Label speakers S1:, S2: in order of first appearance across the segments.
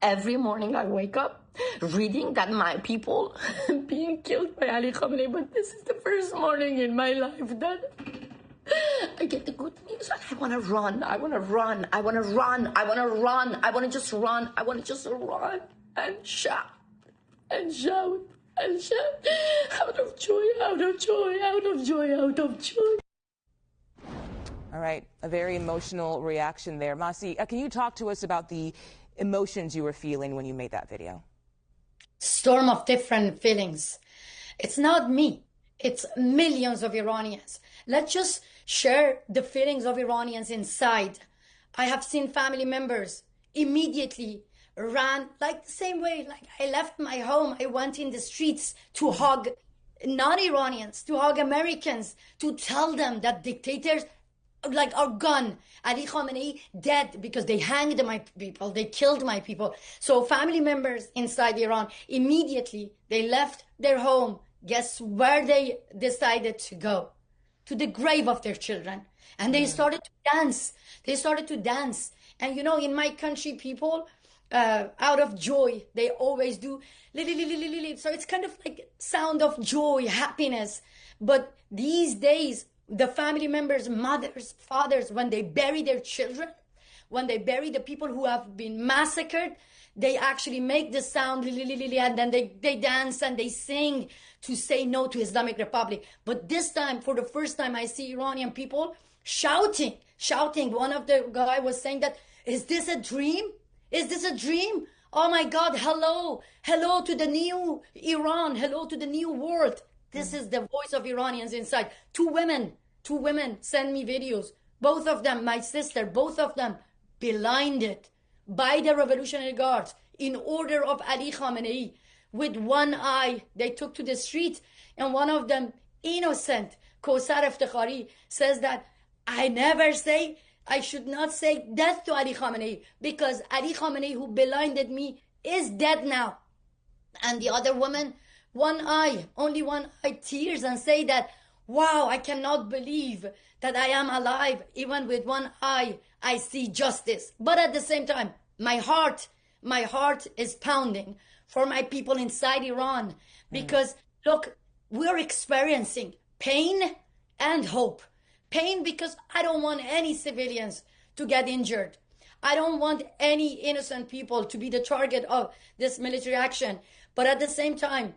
S1: Every morning I wake up reading that my people being killed by Ali Khamenei, but this is the first morning in my life that I get the good news and I want to run. I want to run. I want to run. I want to run. I want to just run. I want to just run and shout and shout and shout out of joy, out of joy, out of joy, out of joy.
S2: All right, a very emotional reaction there. Masi, can you talk to us about the emotions you were feeling when you made that video?
S3: Storm of different feelings. It's not me. It's millions of Iranians. Let's just share the feelings of Iranians inside. I have seen family members immediately ran like the same way. Like I left my home. I went in the streets to hug non-Iranians, to hug Americans, to tell them that dictators like are gone. Ali Khamenei dead because they hanged my people, they killed my people. So family members inside Iran, immediately they left their home. Guess where they decided to go? To the grave of their children. And they started to dance. They started to dance. And you know, in my country, people, out of joy, they always do li. So it's kind of like sound of joy, happiness. But these days, the family members, mothers, fathers, when they bury their children, when they bury the people who have been massacred, they actually make the sound, and then they dance and they sing to say no to Islamic Republic. But this time, for the first time, I see Iranian people shouting. One of the guy was saying that, is this a dream? Is this a dream? Oh my God, hello to the new Iran, hello to the new world. This is the voice of Iranians inside. Two women send me videos. Both of them, my sister, both of them blinded by the Revolutionary Guards in order of Ali Khamenei. With one eye, they took to the street, and one of them, innocent, Kosar Eftekhari, says that I should not say death to Ali Khamenei because Ali Khamenei, who blinded me, is dead now. And the other woman, only one eye, tears and say that, wow, I cannot believe that I am alive. Even with one eye, I see justice. But at the same time, my heart is pounding for my people inside Iran. Because look, we're experiencing pain and hope. Pain because I don't want any civilians to get injured. I don't want any innocent people to be the target of this military action. But at the same time,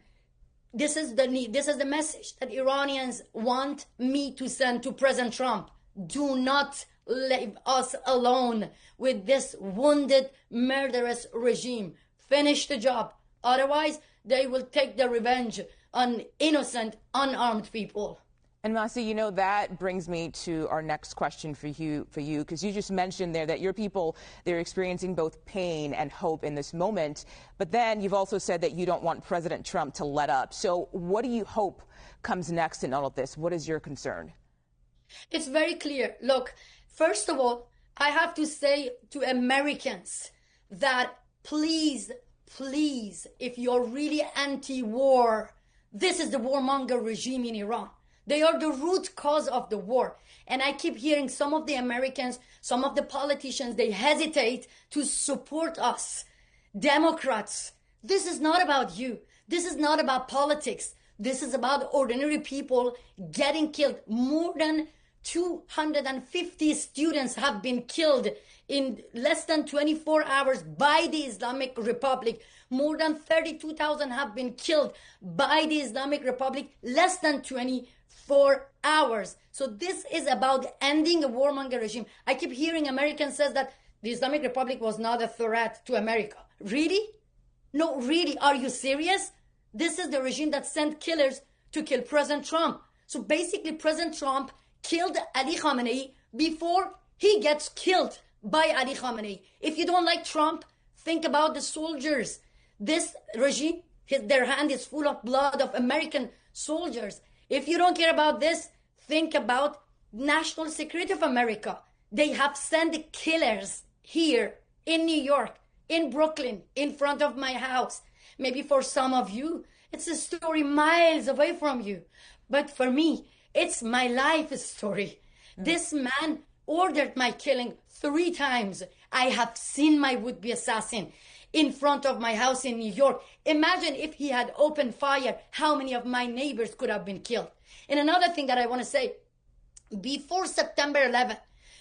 S3: this is the message that Iranians want me to send to President Trump. Do not leave us alone with this wounded, murderous regime. Finish the job. Otherwise, they will take their revenge on innocent, unarmed people.
S2: And Masi, you know, that brings me to our next question for you, because you just mentioned there that your people, they're experiencing both pain and hope in this moment. But then you've also said that you don't want President Trump to let up. So what do you hope comes next in all of this? What is your concern?
S3: It's very clear. Look, first of all, I have to say to Americans that please, if you're really anti-war, this is the warmonger regime in Iran. They are the root cause of the war. And I keep hearing some of the Americans, some of the politicians, they hesitate to support us. Democrats, this is not about you. This is not about politics. This is about ordinary people getting killed. More than 250 students have been killed in less than 24 hours by the Islamic Republic. More than 32,000 have been killed by the Islamic Republic less than 24 hours. So this is about ending a warmonger regime. I keep hearing Americans say that the Islamic Republic was not a threat to America. Really? No, really, are you serious? This is the regime that sent killers to kill President Trump. So basically, President Trump killed Ali Khamenei before he gets killed by Ali Khamenei. If you don't like Trump, think about the soldiers. This regime, their hand is full of blood of American soldiers. If you don't care about this, think about national security of America. They have sent killers here in New York, in Brooklyn, in front of my house. Maybe for some of you, it's a story miles away from you. But for me, it's my life story. This man ordered my killing 3 times. I have seen my would-be assassin. in front of my house in New York. Imagine if he had opened fire, how many of my neighbors could have been killed. And another thing that I want to say, before September 11th,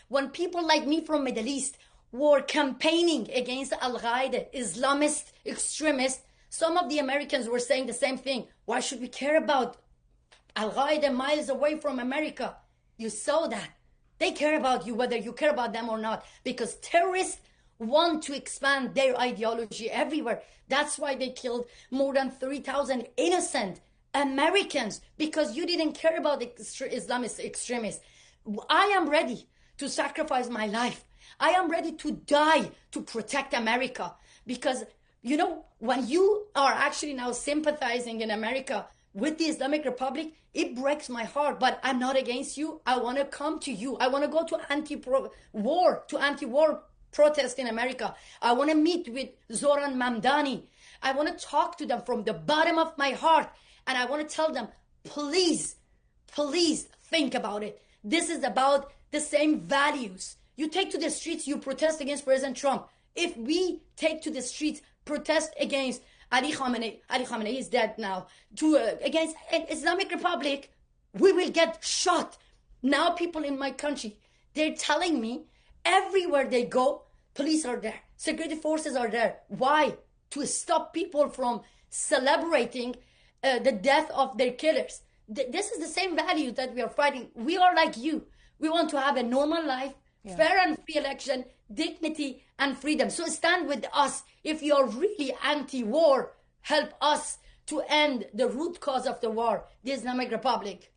S3: when people like me from Middle East were campaigning against Al-Qaeda, Islamist extremists, some of the Americans were saying the same thing. Why should we care about Al-Qaeda miles away from America? You saw that. They care about you whether you care about them or not, because terrorists want to expand their ideology everywhere. That's why they killed more than 3,000 innocent Americans, because you didn't care about the Islamist extremists. I am ready to sacrifice my life. I am ready to die to protect America, because, you know, when you are actually now sympathizing in America with the Islamic Republic, it breaks my heart, but I'm not against you. I want to come to you. I want to go to anti-war protest in America. I want to meet with Zoran Mamdani. I want to talk to them from the bottom of my heart. And I want to tell them, please, please think about it. This is about the same values. You take to the streets, you protest against President Trump. If we take to the streets, protest against Ali Khamenei is dead now, against an Islamic Republic, we will get shot. Now people in my country, they're telling me everywhere they go, police are there, security forces are there. Why? To stop people from celebrating the death of their killers. This is the same value that we are fighting. We are like you. We want to have a normal life, fair and free election, dignity and freedom. So stand with us. If you're really anti-war, help us to end the root cause of the war, the Islamic Republic.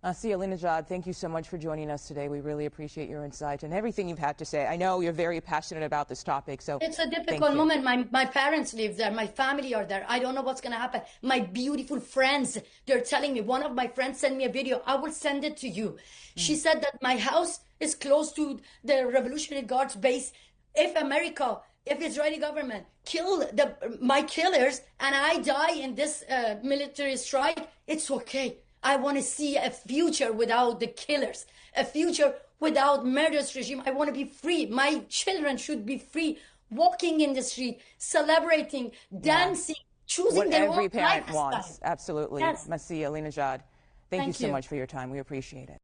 S2: Asiya Alinejad, thank you so much for joining us today. We really appreciate your insight and everything you've had to say. I know you're very passionate about this topic, so
S3: it's a difficult moment. My parents live there. My family are there. I don't know what's going to happen. My beautiful friends, they're telling me. One of my friends sent me a video. I will send it to you. She said that my house is close to the Revolutionary Guards base. If America, if Israeli government kill my killers and I die in this military strike, it's okay. I want to see a future without the killers, a future without murderous regime. I want to be free. My children should be free, walking in the street, celebrating, dancing, choosing
S2: what
S3: their
S2: every
S3: own
S2: parent
S3: lifestyle.
S2: wants. Absolutely.
S3: Yes.
S2: Asiya Alinejad, thank you so much for your time. We appreciate it.